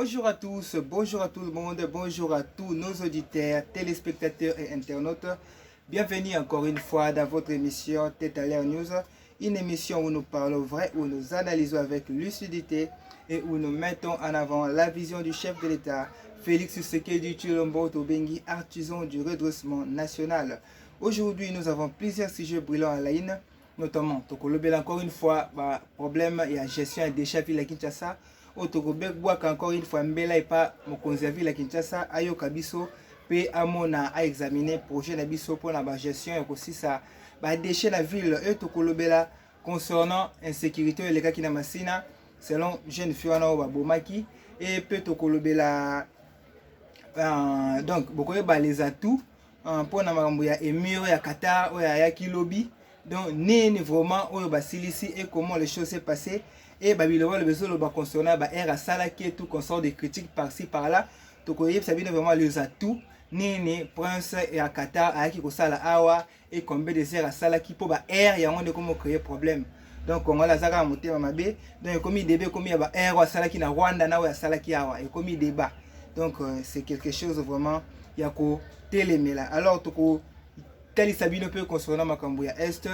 Bonjour à tous, bonjour à tout le monde, bonjour à tous nos auditeurs, téléspectateurs et internautes. Bienvenue encore une fois dans votre émission Tête à l'air News, une émission où nous parlons vrai, où nous analysons avec lucidité et où nous mettons en avant la vision du chef de l'État, Félix Tshisekedi Tshilombo Tobengi, artisan du redressement national. Aujourd'hui, nous avons plusieurs sujets brûlants à la ligne, notamment, Tokolobel encore une fois, problème et la gestion des déchets à Kinshasa. Otokobek Bouaka encore une fois mbela et pas mokonzi la Kinshasa ayo kabiso pe amona a examiner projet na biso pour la gestion et aussi ça ba déchets la ville et tokolobela concernant insécurité et les cas qui na masina selon jeune fille wana ba bomaki et pe tokolobela donc bokoye ba les atouts pour na makambo ya émir ya Qatar ou ya kilobi donc ni vraiment oyo ba silisi et comment les choses s'est passées. Et Babylone le besoin de concernant air à salaki tout consort des critiques par-ci par-là. Donc vous savez vraiment les atouts ni prince et à Qatar à qui kosala awa et combien de air à salaki pour air y a de comment créer problème. Donc on va la zaka monter mabe donc comme il débat comme il y a air à salaki na Rwanda na à salaki awa et comme il débat. Donc c'est quelque chose vraiment ya ko télémela. Alors toko tali sabino peut concernant makambo ya est.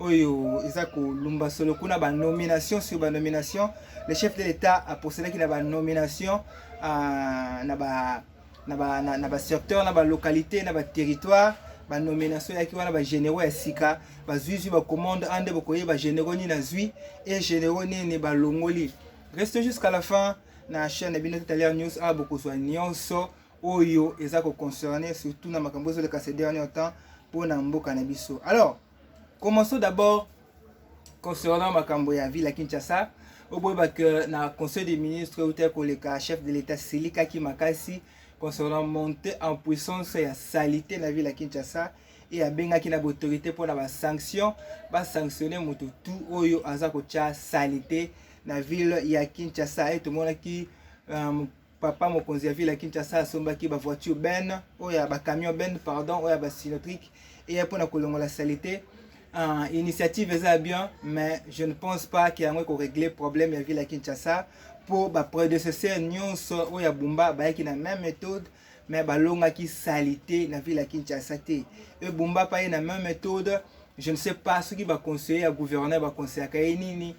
Oyo ezako lumba solo kuna ba nomination sur ba nomination le chef de l'état a procédé qui na ba nomination na ba secteur na ba localité na ba territoire ba nomination ya ki wana ba généraux ya sika ba zuizi ba commande ande bokoye ba généraux ni na zui et généraux ni ba longoli. Restez jusqu'à la fin na chaîne Bino Tête à l'air News a beaucoup soin nyonso oyo ezako concerné surtout na makambo zo le ces derniers temps pour na mboka na biso. Alors commençons d'abord concernant Makambo ya ville à Kinshasa. Au bout que na conseil des ministres ou tel que le chef de l'état Silika Kimakasi concernant monter en puissance et salité la ville à Kinshasa et à benga qui na autorité pour la sanction va sanctionner moto tout oyo azako cha salité la ville ya Kinshasa et tout le monde qui papa mokonzi ya ville à Kinshasa somba ki ba voiture ben oya ba camion ben pardon oya ba synotrique et pour na kolongo la salité. Initiative est bien, mais je ne pense pas qu'il y a un régler le problème de la ville à Kinshasa pour prédécesseur nyonso ou ya Bumba qui na même méthode mais balonga qui salité la ville à Kinshasa et Bumba pas na même méthode. Je ne sais pas ce qui va conseiller à gouverneur va conseiller à nini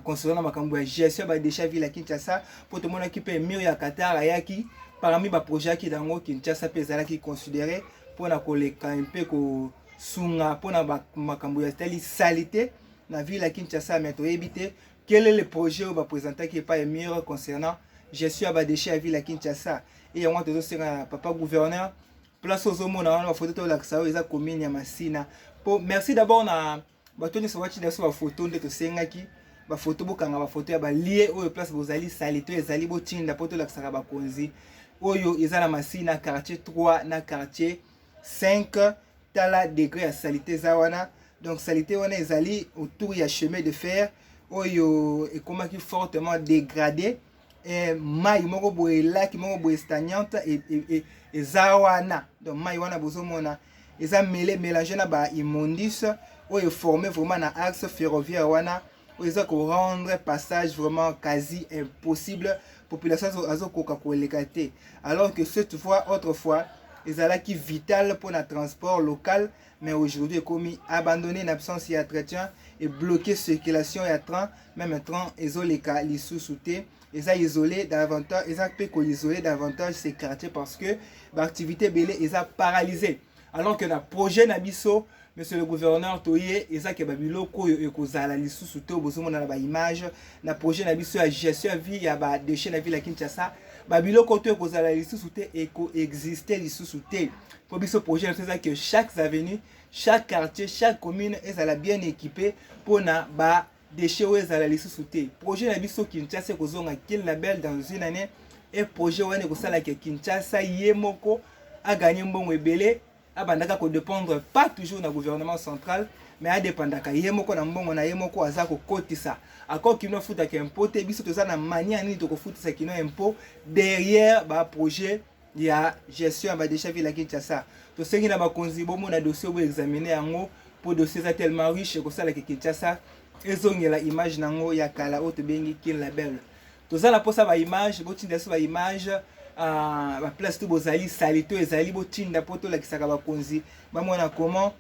concernant makambo ya gestion ba déchets ville à Kinshasa pour tout le monde qui peut mieux ya Qatar ayaki parmi ba projet qui dans Kinshasa pezala qui considéré pour na koleka un peu ko sunga pona makambo ya tali salité na ville à Kinshasa mais to éviter quel est le projet ou va présenter qui est pas mieux concernant gestion ba déchets à ville à Kinshasa et on to sera papa gouverneur place aux hommes na photo to la ça eza commune ya Masina pour merci d'abord na batoni so wati daso ba photo nde to sengaki ba photo bokanga ba photo ya ba lié oyo place bozali salité ezali botinda poto la saka ba konzi oyo ezala Masina quartier 3 na quartier 5 la degré à salité zawana donc salité wana ezali autour ya chemin de fer oyo et comment qui fortement dégradé et mai moko boye lac moko boye stagnante et zawana donc mai wana bozomona eza mélangé na ba immondice oyo formé vraiment na axe ferroviaire wana oyo eza ko rendre passage vraiment quasi impossible population azokoka koleka te alors que cette fois autrefois ezalaki vital pour le transport local mais aujourd'hui comme abandonné en absence de entretien et bloqué circulation et train même train isolé les sous-soutés ils a isolé davantage ils a peut isoler davantage ces quartiers parce que l'activité belé ils a paralysé alors que le projet Nabiso monsieur le gouverneur toye eza ke babiloko oyo ekozala lisusu te bozomona na ba image na projet Nabiso ya gestion ya vie ya ba déchets na ville ya Kinshasa babiloko to ekozala lisusu te exister lisusu te pour biso projet c'est que chaque avenue chaque quartier chaque commune ezala bien équipé pour na ba déchets oyo ezala lisusu te projet Nabiso Kinshasa kozonga quel label dans une année et projet wana ekosala ke Kinshasa yemoko a gagné mbongo ebele abandaka ko dépendre pas toujours na gouvernement central mais a dépendaka yemoko na mbongo na yemoko azako kotisa encore kino futa ke impôt biso toza na mania nini to ko futisa kino impôt derrière ba projet ya gestion ba déchets ville à Kinshasa to sengi na ba konzi bomo na dossier bo examiner yango pour dossier ça tellement riche ko sala ke Kinshasa ezongela image nango ya kala o to bengi kin label tozala posa ba image botinda so ba image ba place to bozali salito ezali botinda poto la kisaka ba konzi ba mona comment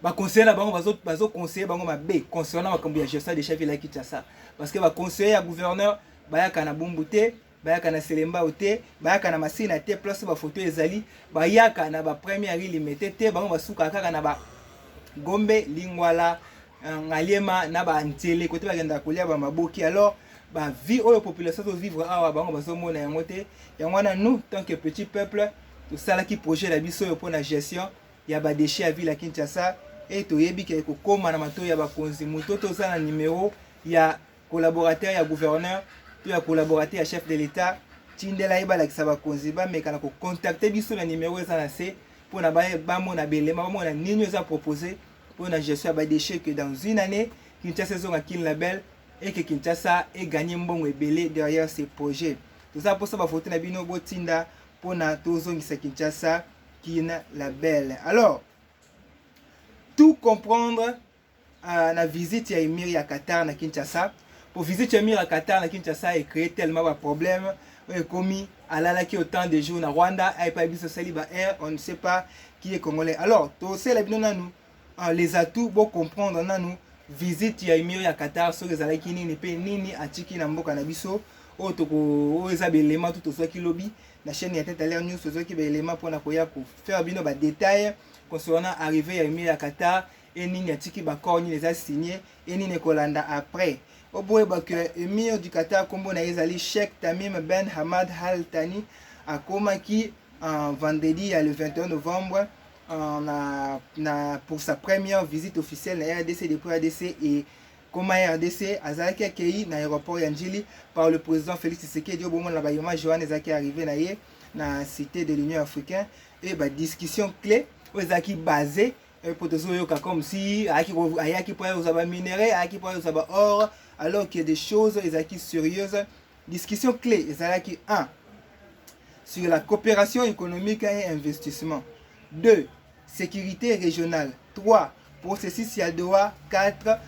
ba conseiller na bango bazo conseiller bango mabe concernant makambo ya gestion de chef la Kinshasa parce que ba conseiller ya gouverneur bayaka na bumbute bayaka na selemba ote bayaka na masina te place ba photo ezali bayaka na ba première limité te bango basuka kaka na ba Gombe Lingwala ngaliema na ba ntele côté bagenda kolia ba maboki alors ba vie oyo population to vivre awa bango bazomona yango te yango na nous tant que petit peuple to sala ki projet la biso yo pona gestion ya ba déchets à ville à Kinshasa et to yebi ke ko koma na mato ya ba konzi muto to sala numéro ya collaborateur ya gouverneur to ya collaborateur ya chef de l'état tindela iba la kisaba konzi ba mekana ko contacter biso na numéro ça na c'est pona ba mona belema ba mona nini za proposer pour la gestion des déchets que dans une année, Kinshasa a un label et que Kinshasa ait gagné un bon belé derrière ces projets. Tout ça pour ça, il faut que nous botinda pour na tozo qui Kinshasa qui est label. Alors, tout comprendre la visite à Emir à Qatar na Kinshasa. Pour visiter Emir à Qatar na Kinshasa et créer tellement de problèmes commis à la qui autant de jours na Rwanda, et pas bis Saliba Air, on ne sait pas qui est congolais. Alors, tout ça la nous les atouts pour comprendre na nous visite ya Emir ya Qatar so les alaki nini pe nini atiki na mboka na biso o to ko eza belema tout so ki lobby na chaîne ya Tête à l'air news so ki belema pour na koya ko faire bino ba détails concernant arrivée ya Emir ya Qatar et nini atiki ba corps ni les a signé et nini kolanda après au boye ba que Emir du Qatar kombo na ezali Sheikh Tamim Ben Hamad Al Thani a komaki vendredi le 21 novembre pour sa première visite officielle à RDC depuis RDC et comment RDC azalaki accueilli dans l'aéroport Yanjili par le président Félix Tshisekedi au moment la bayoma Johan ezaki arrivé na la cité de l'Union africaine et ba discussion clé ezaki basé pour tozoyoka comme si ayaki pour uzaba minerai ayaki pour uzaba or alors qu'il y a des choses ezaki sérieuses discussion clé ezalaki 1 sur la coopération économique et investissement. 2. Sécurité régionale. 3. Processus Yaldoa. 4.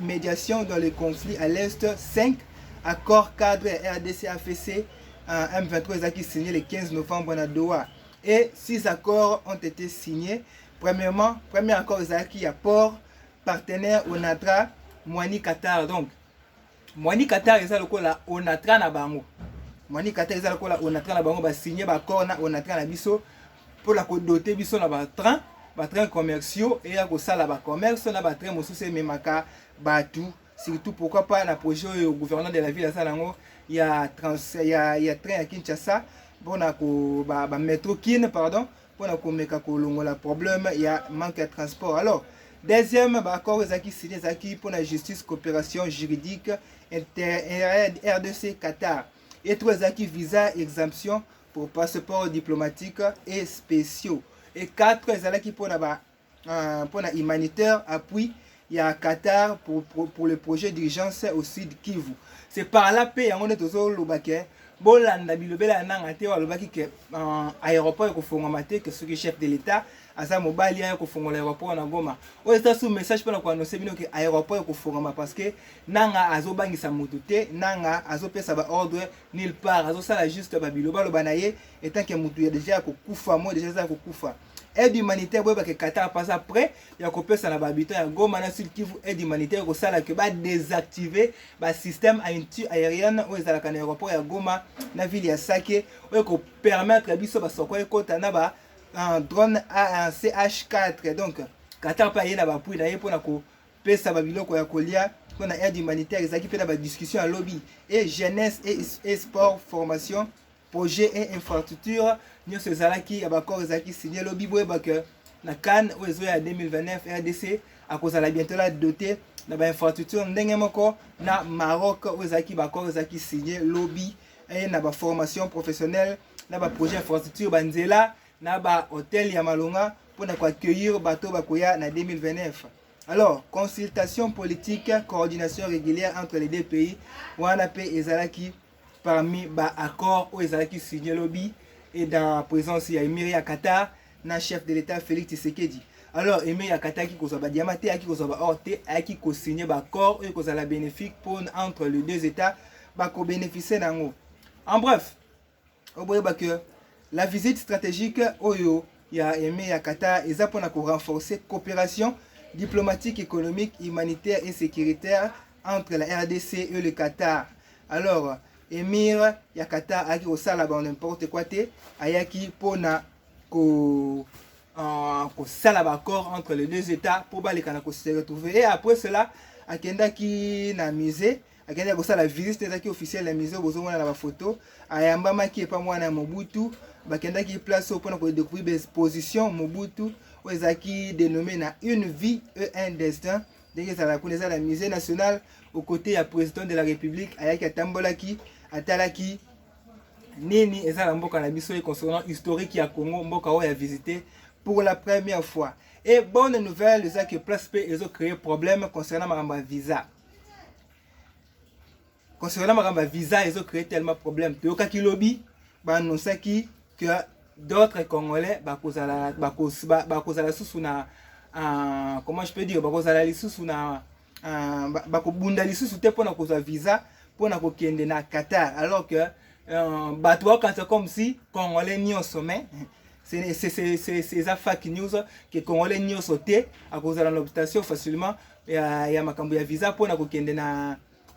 Médiation dans les conflits à l'Est. 5. Accord cadre RDC AFC M23 qui signé le 15 novembre à Doha. Et 6 accords ont été signés. Premièrement, premier accord qui a port partenaire ONATRA Moani Qatar. Donc, Moani Qatar est le la ONATRA na bango. Moani Qatar est le la ONATRA na bango ba signé ba accord na ONATRA na biso. Pour la doter biso na ba train commerciaux et ya ko sala ba commerce na ba train mosusu memaka batu surtout pourquoi pas na projet au gouvernement de la ville ça lango il y a train à Kinshasa pour na ko ba métro kin pardon pour na ko meka ko longola problème il y a manque de transport. Alors deuxième ba accord ezaki signé ezaki pour la justice coopération juridique RDC Qatar et trois ezaki visa exemption pour passeport diplomatique et spéciaux. Et 4 ezalaki pour la humanitaire appui il y a Qatar pour le projet d'urgence au sud Kivu. C'est par là que on est toujours lobake bolanda bilobela nanga te wa lobaki que aéroport ko fongoma te que ce chef de l'état asa mobali ya ko fongola aéroport na Goma. O eta sous message pour ko annoncer bino que aéroport ko fongoma parce que nanga azobangisa mutu te nanga azopesa ba ordre nulle part azosala juste ba biloba lobanaye etant que mutu ya déjà ko kufa mo déjà za ko kufa. Aide humanitaire boba que Qatar passe après ya ko pesa na ba habitants ya Goma na Sud Kivu aide humanitaire ko sala que ba désactiver ba système aérienne o ezala ka na aéroport ya Goma na ville ya Sake o ko permettre biso ba soko ekota na ba drone CH4. Donc Qatar pa yena ba pui na ye pona ko pesa ba biloko ya kolia pona aide humanitaire ezaki pe na ba discussion à lobby et jeunesse et sport formation projet et infrastructure nous ce zalaki ya bakor ezaki signé lobby boye ba que na CAN o ezo ya 2029 RDC à cause la bientôt la doté na ba infrastructure ndenge moko na Maroc o ezaki bakor ezaki signé lobby et na ba formation professionnelle na ba projet infrastructure banzela na ba hôtel ya Malonga pour accueillir bateau bakoya na 2029. Alors, consultation politique, coordination régulière entre les deux pays, wana pe ezalaki parmi ba accord où ezalaki signé lobby et dans la présence il y a Emir ya Qatar na chef de l'état Félix Tshisekedi. Alors Emir ya Qatar qui koza ba diamante aki koza ba orte aki ko signé ba accord et koza la bénéfique pour entre les deux états bako bénéficier nango. En bref, que la visite stratégique oyo ya Émir ya Qatar eza pona ko renforcer coopération diplomatique, économique, humanitaire et sécuritaire entre la RDC et le Qatar. Alors, Émir ya Qatar aki osala ba n'importe quoi te, ayaki pona ko sala ba accord entre les deux États pour balekana ko se retrouver. Et après cela, akenda ki na musée, akenda ko sala visite ezaki officielle na musée bozomona na ba photo, ayamba ki epa mwana Mobutu, bakenda ki place pona ko découvrir des positions Mobutu ezaki dénommé na une vie et un destin. Dès que ça la connaissait la musée nationale aux côtés du président de la République ayaki atambolaki atalaki nini eza la mboka na biso concernant historique ya Congo mboka oyo a visité pour la première fois. Et bonne nouvelle, c'est que Place P ils ont créé problème concernant ma visa. Concernant ma visa, ils ont créé tellement de problèmes. Toyoka ki lobby ba annonçaki que d'autres Congolais bakozala sous na comment je peux dire bakozala lisusu na bakobunda lisusu te pona kozwa visa pona kokende na Qatar, alors que bato quand c'est comme si Congolais ni au sommet. C'est ça fake news que Congolais ni au sauté à cause de l'obstation facilement il y a makambo ya visa pona kokende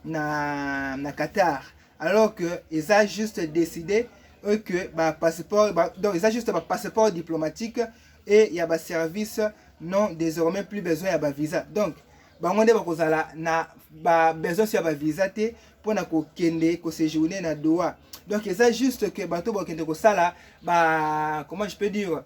na Qatar, alors que ils a juste décidé que passeport donc ils a juste un passeport diplomatique et il y a un service non désormais plus besoin ya visa. Donc bangonde bakozala na besoin sur ba visa te pona kokende ko séjourner na Doha. Donc c'est juste que bato bakende ko sala comment je peux dire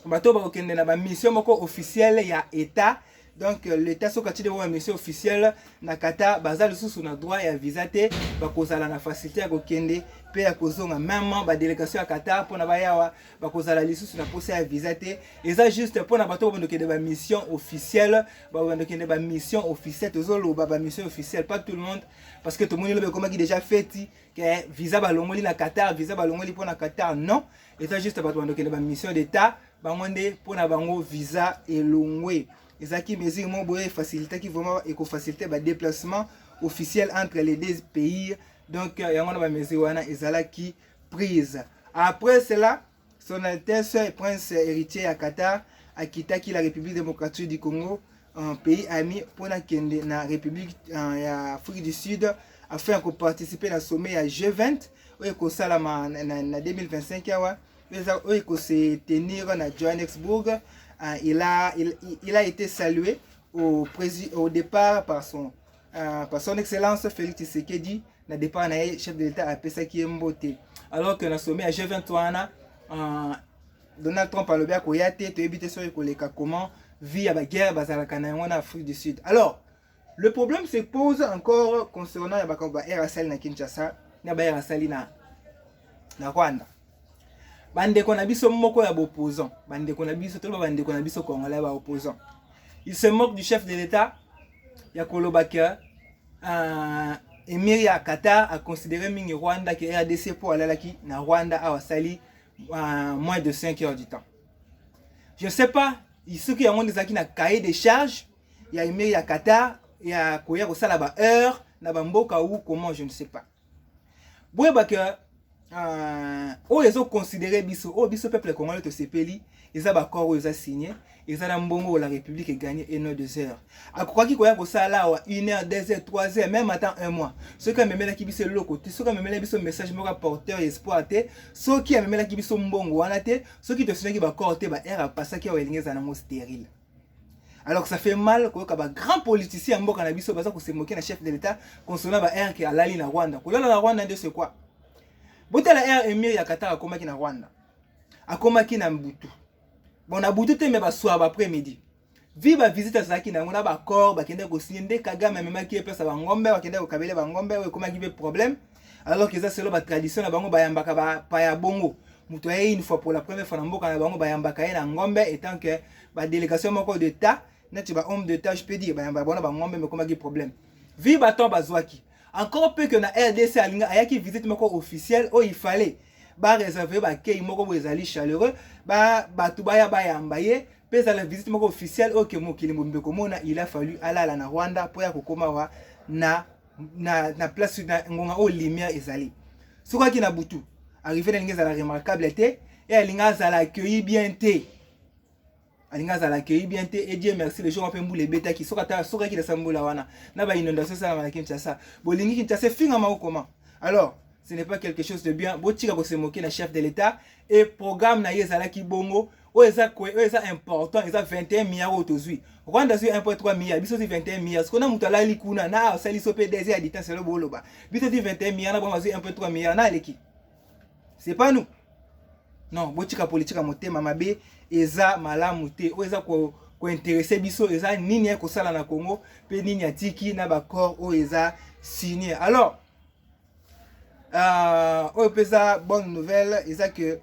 bato bakende na mission moko officielle ya état. Donc l'état so kati de wa mission officielle na Qatar bazali sous na droit ya visa te bakozala na facilité ya kokende pe ya kozonga même ba délégation à Qatar pona bayawa bakozala lisusu na posa ya visa te. Et ça juste pona bato bakende ba mission officielle bakende ba mission officielle tozolo ba mission officielle pas tout le monde parce que tout le monde le comme qui déjà fait que visa balongoli na Qatar visa balongoli pona Qatar non. Et ça juste bato bakende ba mission d'état bangonde pona bango visa elongwe. Et ça qui mesure mon boye facilité qui vraiment et faciliter le déplacement officiel entre les deux pays. Donc il y a une mesure wana ezala qui prise. Après cela, son Altesse Prince héritier à Qatar a quitté la République démocratique du Congo, un pays ami pour la République Afrique du Sud afin de participer au sommet à G20 où salama en 2025 où se tenir à Johannesburg. Il a été salué au départ par son excellence Félix Tshisekedi, na départ na chef de l'État à Pesaki Mbote. Alors que le sommet à G20 Donald Trump a le bien koyate to éviter sur koleka comment via la guerre bazalaka na en Afrique du Sud. Alors le problème se pose encore concernant la Air Assali na Kinshasa, na Air Assali na Rwanda. Bandeko na biso moko ya opposant, bandeko na biso to bandeko na biso congolais ba opposant. Il se moque du chef de l'État ya kolobaka Émir ya Qatar a considéré mingi Rwanda que RDC pour alalaki na Rwanda a wasali moins de 5 heures du temps. Je ne sais pas, ceux qui ont des na cahier de charges, il y a Émir ya Qatar, il y a koya ko sala ba heure na ba mboka ou comment je ne sais pas. Boye ba que ils ont considéré biso peuple congolais to sepeli ils ont accord ils ont signé ils ont mbongo la République gagné 1 heure 2 heures à quoi qui koya ko sala 1 heure 2 heures 3 heures même attend un mois ceux qui memela ki biso loko te ceux qui memela biso message moko porteur espoir te ceux qui memela ki biso mbongo wana te ceux qui te signé ki ba accord te ba era pasaki wa elingeza na mo stérile. Alors que ça fait mal que ba grand politicien mboka na biso baza ko se moquer na chef de l'État concernant ba air qui alali na Rwanda ko lala na Rwanda de c'est quoi. Botela air Émir ya Qatar akomaki na Rwanda. Akomaki na Mbutu. Bon na Mbutu te me ba soir après-midi. Viva visite zaki na ngona ba accord ba kende ko signer nde Kagame memaki place ba ngombe ba kende ko kabele ba ngombe we komaki be problème. Alors que ça c'est la tradition na bango ba yambaka ba pa ya bongo. Muto ye une fois pour la première fois na mboka na bango ba yambaka ye na ngombe étant que ba délégation moko d'état neti ba homme d'état je peux dire ba yamba bona ba ngombe me komaki problème. Viva to bazwaki. Encore peu que na RDC alinga ayaki visite moko officielle où il fallait ba réserver ba kei moko bozali chaleureux ba tubaya ba yambaye pesa la visite moko officielle OK mokili mbeko mona il a fallu alala na Rwanda pour ya kokoma wa na na place na ngonga o lumière ezali soka ki na butu arrivé na linga la remarquable était et alinga za la accueilli bien té alinga za la accueilli bien té et Dieu merci les gens ont fait mbule beta ki soka ki da sambola wana na ba inondation ça na Kinshasa bolingi Kinshasa finga ma comment alors ce n'est pas quelque chose de bien botika ko se moquer na chef de l'état et programme na yezala ki bongo o eza important eza 21 milliards autozui Rwanda zui 1.3 milliards biso 21 milliards ce qu'on a mutala likuna na sali so PDG à distance le boloba biso 21 milliards na ba zui 1.3 milliards na leki c'est pas nous non botika politique motema mabe eza malamu te o eza ko intéresser biso eza nini ko sala na Congo pe nini atiki na ba corps o eza signé alors o pesa bonne nouvelle eza que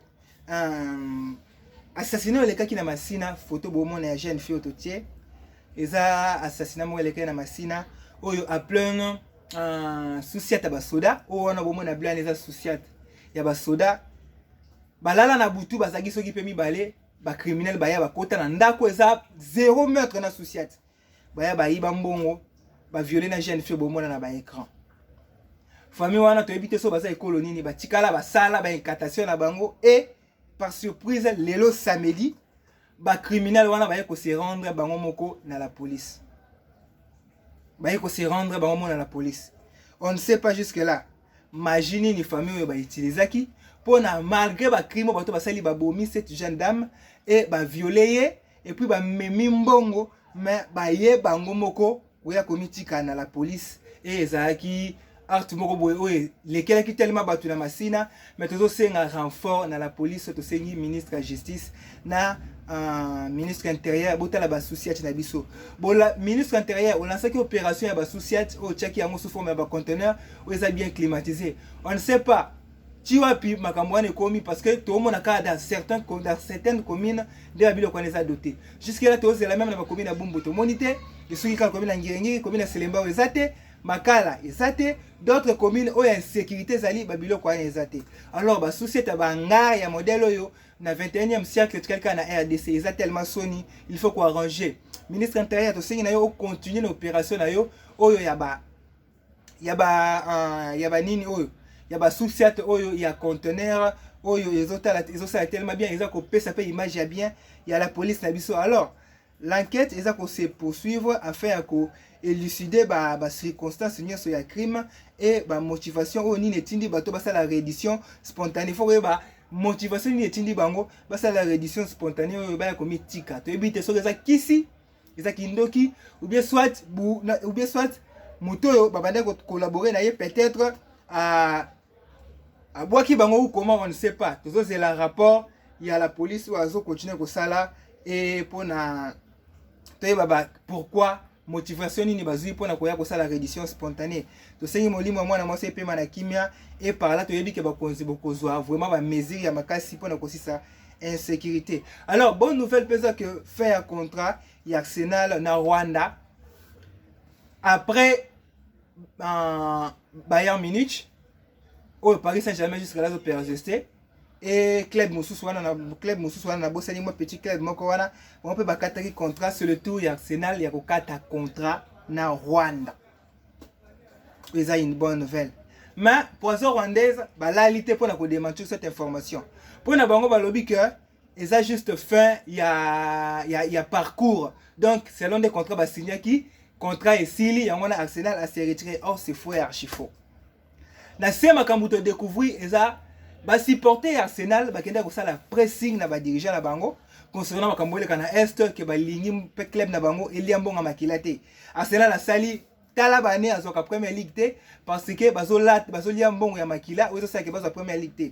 assassinat le cas qui na masina photo bomo na jeune fille autotier eza assassinat mo le cas na masina oyo a plein souciat ba soda o wana bomo na blanc eza souciat ya ba soda balala na butu bazaki soki pe mibale ba criminel baya ba kota na ndako eza 0 mètre na souciat baya ba iba mbongo ba violer na jeune fille bomo na ba écran famille wana to ebite so baza ekolo nini ba tikala ba sala ba incantation na bango et par surprise lelo samedi ba criminel wana ba yeko se rendre bango moko na la police ba yeko se rendre bango moko na la police on ne sait pas jusque là imagine ni famille ba utilisaki pona malgré ba crime bato basali ba bomi cette jeune dame et ba violer et puis ba memi mbongo mais ba ye bango moko oya komitika na la police et ezaki artu moko boye oye lesquels qui tellement battu na masina mais toujours c'est un renfort na la police to sengi ministre de justice na ministre intérieur botala ba souciat na biso bola ministre intérieur on lance qui opération ya ba souciat o tchaki yango sous forme ya ba conteneur ou ça bien climatisé on ne sait pas tu vois puis makamwane komi parce que tout le monde a dans certaines communes de habilo connaît doté jusque là tout c'est la même na ba commune ya Bumbuto monité et ceux qui ka commune ya Ngirengiri commune ya Selemba ezate Makala ezate d'autres communes où insécurité zali babilo kwa ezate alors ba société banga ya modèle oyo na 21e siècle quelqu'un na RDC ezate tellement soni il faut quoi arranger ministre intérieur to sengi na yo continuer l'opération na yo oyo ya ba nini oyo ya ba société oyo ya conteneur oyo ezotala tellement bien ezako pesa pe image ya bien ya la police na biso alors l'enquête ezako se poursuivre afin ko élucider ba circonstances nyonso ya crime et ba motivation o nini etindi bato basa la réédition spontanée faut que ba motivation nini etindi bango basa la réédition spontanée o ba komi tika to ebite so eza kisi eza kindoki ou bien soit moto yo ba banda ko collaborer na ye peut-être à boaki bango ou comment on ne sait pas toujours c'est le rapport il y a la police ou azo continuer ko sala et pour na to baba pourquoi motivation nini bazui pona koya ko sala réédition spontanée to sengi molimo mwana mwasi pe mana kimia et par là to yebi ke ba konzi bokozwa vraiment ba mesure ya makasi pona ko sisa insécurité alors bonne nouvelle pesa que fait un contrat ya Arsenal na Rwanda après Bayern Munich au Paris Saint-Germain jusqu'à là persisté et club mususu wana na bosani mo petit club moko wana on peut bakataki contrat sur le tour ya Arsenal ya kokata contrat na Rwanda. C'est une bonne nouvelle. Mais poisson rwandaise balalité pour na ko démentir cette information. Pour na bango balobi que eza juste fin ya parcours. Donc selon des contrats ba signé qui contrat et sili yango na Arsenal a se retiré or c'est faux et archi faux. Na sema kambuto découvrir eza ba supporter Arsenal ba kenda ko sala pressing na ba dirigeant na bango concernant makambo le kana est que ba lingi pe club na bango eliambonga makila te Arsenal a sali tala bane azoka Premier League te parce que bazolia mbongo ya makila ozo sala ke bazo Premier League te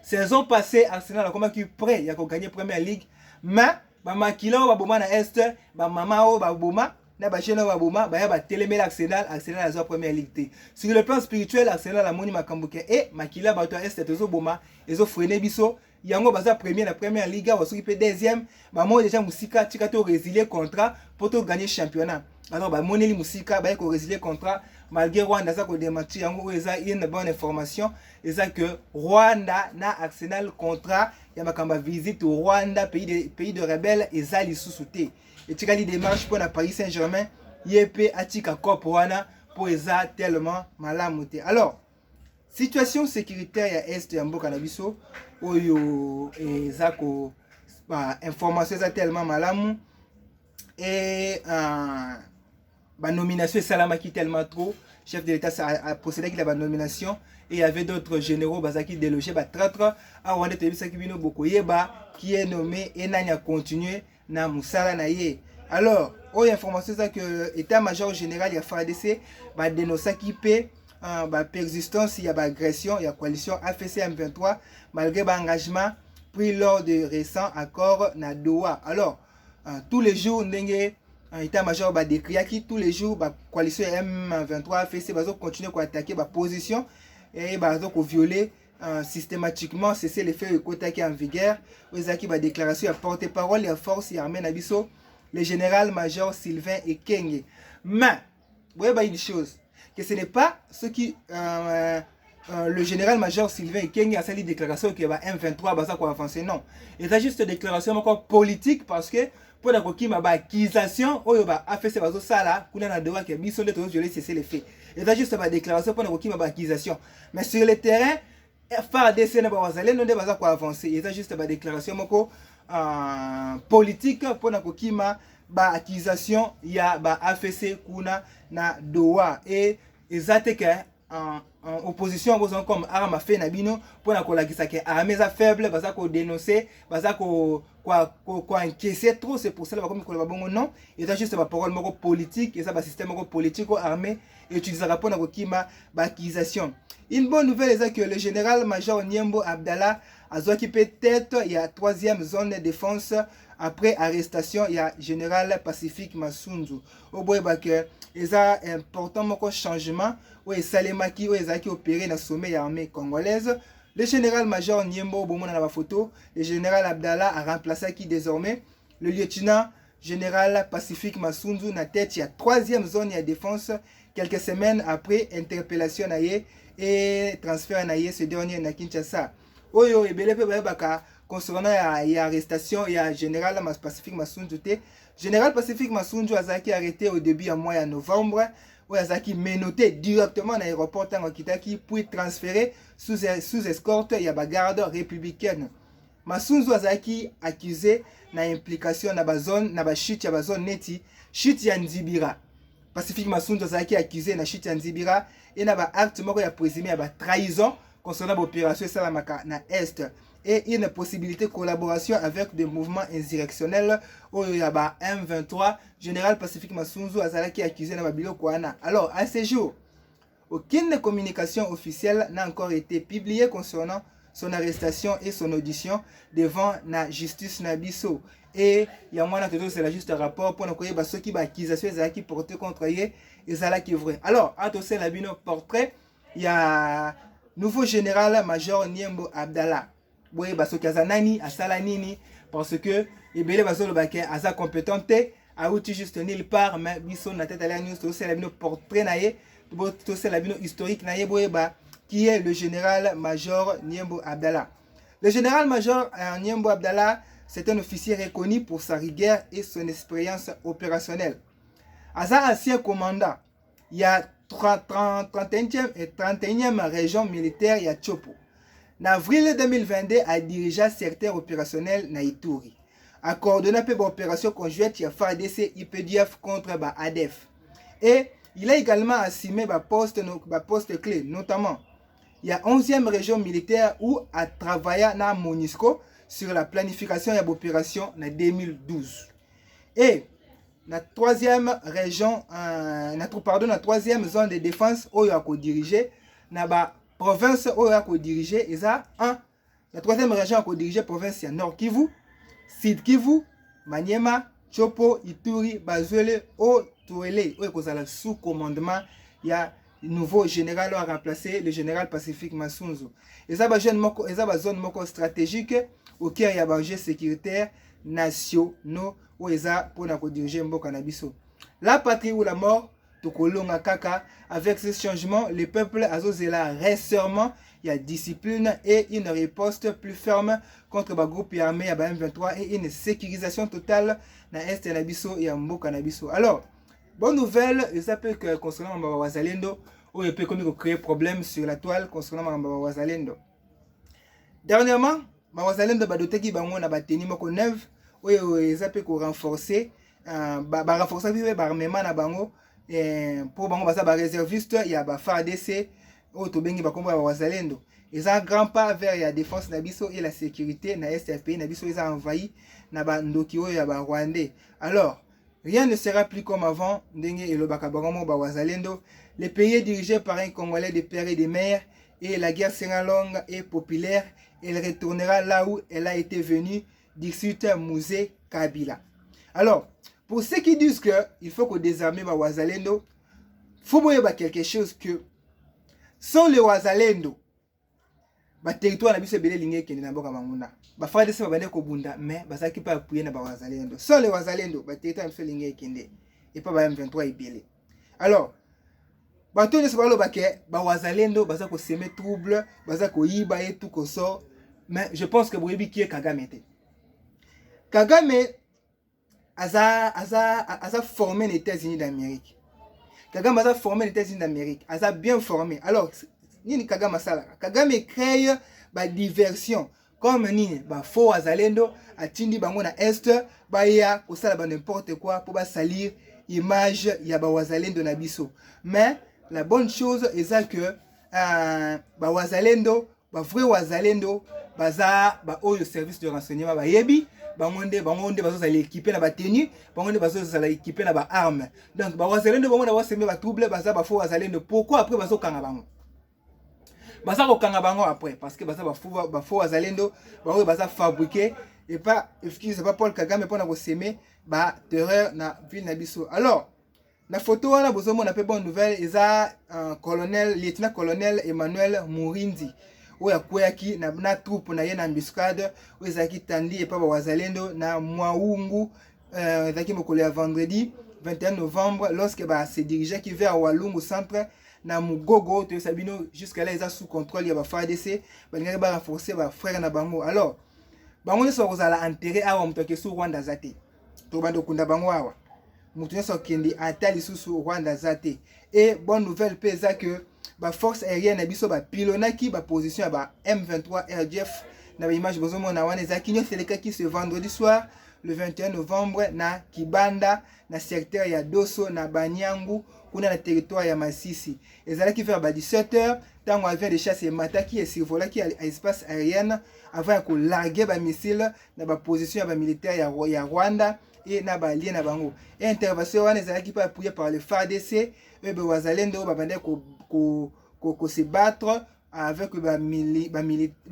saison passée Arsenal a convaincu prêt ya ko gagner Premier League mais ba makila ba boma na est ba mama o ba boma na ba jeune ba boma ba ya ba telemela Arsenal azo Premier League te sur le plan spirituel Arsenal a moni makambo ke et makila ba to est ezo boma ezo freiner biso yango baza premier na Première Ligue wa soki pe deuxième ba mo déjà musika tika to résilier contrat pour to gagner championnat alors ba moneli musika ba ko résilier contrat malgré Rwanda za ko démentir yango eza une bonne information eza que Rwanda na Arsenal contrat ya makamba visite au Rwanda pays de rebelles eza lisusu te et tika li démarche pour na Paris Saint-Germain yepe atika cop wana pour eza tellement malamu te. Alors situation sécuritaire ya est ya mboka na biso oyo eza ko information eza tellement malamu et nomination esalamaki tellement trop. Chef de l'État a procédé avec la nomination et il y avait d'autres généraux qui délogés traître à Rwanda Tebisakibino Bokoyeba qui est nommé et n'a continué na musala na ye. Alors, il y a information que l'état-major général il y a FARDC va dénoncer qui paie persistance, il y a agression, il y a coalition AFC M23 malgré l'engagement pris lors de récents accords na Doha. Alors, tous les jours l'état-major va décrire qui tous les jours la coalition M23 AFC va continuer à attaquer la position et va violer systématiquement cesser les faits qui en vigueur. Qui va déclaration à porte-parole et force et armée Nabiso le général-major Sylvain Ekenge. Mais vous voyez une chose que ce n'est pas ce qui le général-major Sylvain Ekenge a fait une déclaration que M23 va avancer. Non, il y a juste une déclaration encore politique parce que pour la accusation AFC va sala kuna na dewa que biso de violer cesser les faits. Il y a juste une déclaration pour la accusation. Mais sur le terrain FARDC na bazale non de baza ko avancer. Il y a juste une déclaration politique pour la accusation ya AFC kuna na Doha et exacte que en opposition comme arme fait na bino pour la kolakisa que armée za faible baza ko dénoncer baza ko encaisser trop. C'est pour ça comme ko ba bongo non il y a juste une parole politique et ça ba système politique armé et utilisera pour na kokima ba accusation. Une bonne nouvelle est que le général-major Niembo Abdallah a occupé tête il y a 3e zone de défense après arrestation il y a général Pacifique Massunzu. Au bout que il y a un important changement où il Salemaki où il a opéré dans le sommet armée congolaise. Le général-major Niembo au moment de la photo, le général Abdallah a remplacé qui désormais le lieutenant général Pacifique Massunzu na tête il y a 3e zone de défense quelques semaines après interpellation et transfert naïe ce dernier na Kinshasa. Oyo ebele pe baka concernant ya arrestation ya général Pacifique Massunzu te. Général Pacifique Massunzu azaki arrêté au début en mois de novembre où azaki menotté directement dans l'aéroport tango kitaki puis transféré sous escorte ya garde républicaine. Massunzu azaki accusé na implication na bazone na ba chute ya bazone neti chute ya Nzibira. Pacifique Massunzu azaki accusé na chute ya Nzibira et na ba acte moko ya présumé ya ba trahison concernant l'opération Salamaka na Est et une possibilité de collaboration avec des mouvements insurrectionnels au Yaba M23. Général Pacifique Massunzu azalaki accusé na babilo kwana. Alors à ce jour, aucune communication officielle n'a encore été publiée concernant son arrestation et son audition devant la justice Nabiso. Et il y a moins de c'est juste un rapport pour nous connaître ceux qui accusation qui porté contre eux et ça qui est vrai. Alors à tous ces labino portrait, il y a nouveau général-major Niembo Abdallah. Oui, parce que Kazanani a salanini parce que ebele bazo le baké aza compétenté a outil juste nulle part mais biso na tête à la news c'est la bino portrait naie tout c'est la bino historique naie boyeba qui est le général-major Niembo Abdallah. Le général-major Niembo Abdallah, c'est un officier reconnu pour sa rigueur et son expérience opérationnelle. Aza ancien commandant, il y a 31e région militaire ya Chopo. En avril 2022, a dirigé certains opérationnels na Ituri. A coordonné une opération conjointe à FARDC IPDF contre ADF. Et il a également assumé des postes clés, notamment il y a 11e région militaire où a travaillé na MONUSCO sur la planification de l'opération en 2012. Et la 3e région, la 3e zone de défense où il a dirigé na province où il a dirigé et ça la 3e région a dirigé province Nord Kivu, Sud Kivu, Maniema, Chopo, Ituri, Bazuele, Otuele où il y a sous commandement il y a nouveau général a remplacé le général Pacifique Massunzu. Et ça va zone stratégique au cœur il y a des enjeux sécuritaires nationaux où il y a pour diriger Mboka na biso. La patrie ou la mort tokolonga kaka. Avec ce changement, le peuple a zozela récemment il y a discipline et une riposte plus ferme contre les groupes armés à M23 et une sécurisation totale dans l'Est et Mboka na biso. Alors, Bonne nouvelle, ils appellent que concernant Mamba Wazalendo, où il peut créer problème sur la toile concernant Mamba Wazalendo. Dernièrement, Mamba Wazalendo a doté qui a tenu moko neuve, où ils appellent qu'on renforcer, renforcer l'armement na bango pour bango basa ba réserviste, il y a ba FARDC, où to bengi ba kombo Mamba Wazalendo. Ils ont un grand pas vers la défense nabiso et la sécurité na SFP nabiso ils ont envahi na ba ndokio ya ba Rwandais. Alors rien ne sera plus comme avant. Le pays est dirigé par un Congolais de père et de mère et la guerre sera longue et populaire. Elle retournera là où elle a été venue, dit Mouzé Kabila. Alors, pour ceux qui disent qu'il faut qu'on désarme Wazalendo, il faut voir quelque chose que sans les Wazalendo, le territoire n'a pas belé lingé qui n'est pas mamuna. Ba frère de ça va ko bunda mais ba ça qui peut appuyer na ba Wazalendo. Sans les Wazalendo, ba territoire n'a pas lingé qui n'est et pas ba M23 ibélé. Alors, ba to de se balo ba ke ba Wazalendo ba ça ko semer trouble, ba ça ko yiba et tout ko so, mais je pense que boyebi qui est Kagame té. Kagame a formé les États-Unis d'Amérique. Kagame a formé les États-Unis d'Amérique, a bien formé. Alors, ni Kagame sala. Kagame crée ba diversion comme ni ba faux Wazalendo atindi bango na est ba ya ko sala ba n'importe quoi pour ba salir image ya ba Wazalendo na biso. Mais la bonne chose est que ba Wazalendo, ba vrai Wazalendo baza ba oyo service de renseignement ba yebi bangonde bazo sala équipé na ba tenue, bangonde bazo sala équipé na ba arme. Donc ba Wazalendo bango na ba seme ba trouble baza ba faux Wazalendo. Pourquoi après bazo kanga bango? Baza kokanga bango après parce que baza ba faux Wazalendo bango baza fabriqué et pas excuse pas Paul Kagame pour na ko semer ba terreur na ville na biso. Alors la photo wana bozomo na pe bonne nouvelle eza lieutenant colonel Emmanuel Murindi oya kweyaki na troupe na ye na embuscade oyo ezalaki tandi epa ba Wazalendo na Mwaungu ezalaki mokolo ya vendredi 21 novembre lorsque se dirigeaki vers Walungu centre na Mugogo to Sabino jusqu'à là ils sont sous contrôle ya ba FARDC balingaki ba renforcer ba frère na bango. Alors bango nyonso kozala enterré awa moto ke su Rwanda zate to bando kunda bango awa moto nyonso kendi ata lisusu Rwanda zate. Et bonne nouvelle pe eza que ba force aérienne na biso ba pilonaki ba position ya ba M23 RDF na ba image bozomona wana ezaki nyonso elekaki ce vendredi soir le 21 novembre na Kibanda na secteur ya Dosso na Banyangu kuna na territoire ya Masisi. Ezalaki vers 17h tango avion de chasse mataki et survolaki à espace aérien avant ko larguer ba missile na ba position ya ba militaire ya Rwanda et na ba lien na bango. Et intervention wana ezalaki pas appuyé par le FARDC et ba Wazalendo ba bande ko se battre avec ba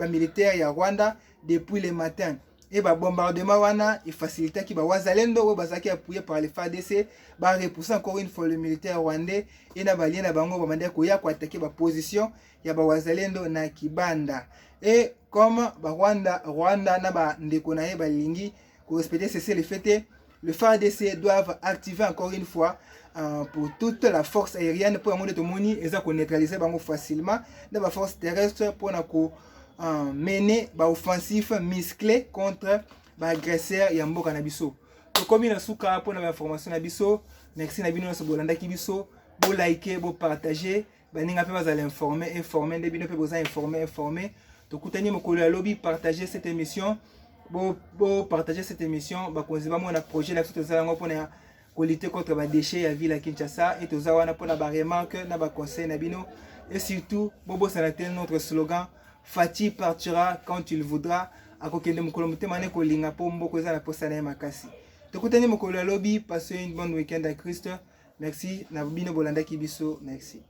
militaire ya Rwanda depuis le matin. Et ba bombardement wana et facilité qui ba Wazalendo ou bazaki appuyé par les FARDC ba repousser encore une fois le militaire rwandais et na balien na bango ba mande ko ya ko attaquer ba position ya ba Wazalendo na Kibanda. Et comme ba Rwanda na ba ndeko na ye ba lingi ko respecter cesser les faits, le FARDC doivent activer encore une fois pour toute la force aérienne pour amone to moni eza ko neutraliser bango facilement na ba force terrestre pour na ko mener ba offensif musclé contre ba agresseur ya mboka na biso. To komi na suka pour na information na biso. Merci na bino so bolanda ki biso, bo liker, bo partager, ba ninga pe bazala informer de bino pe boza informer. To kutani mokolo ya lobby partager cette émission. Bo partager cette émission ba konziba mo na projet la to za ngo pona ko lutter contre ba déchets ya ville à Kinshasa et to za wana pona ba remarque na ba conseil na bino et surtout bobo sanaté notre slogan Fati partira quand il voudra. Akokende mokolo mutema ne ko linga po mboko za na posa na makasi. Tokutani mokolo ya lobby, passez une bonne week-end à Christ. Merci na bino bolanda ki biso. Merci.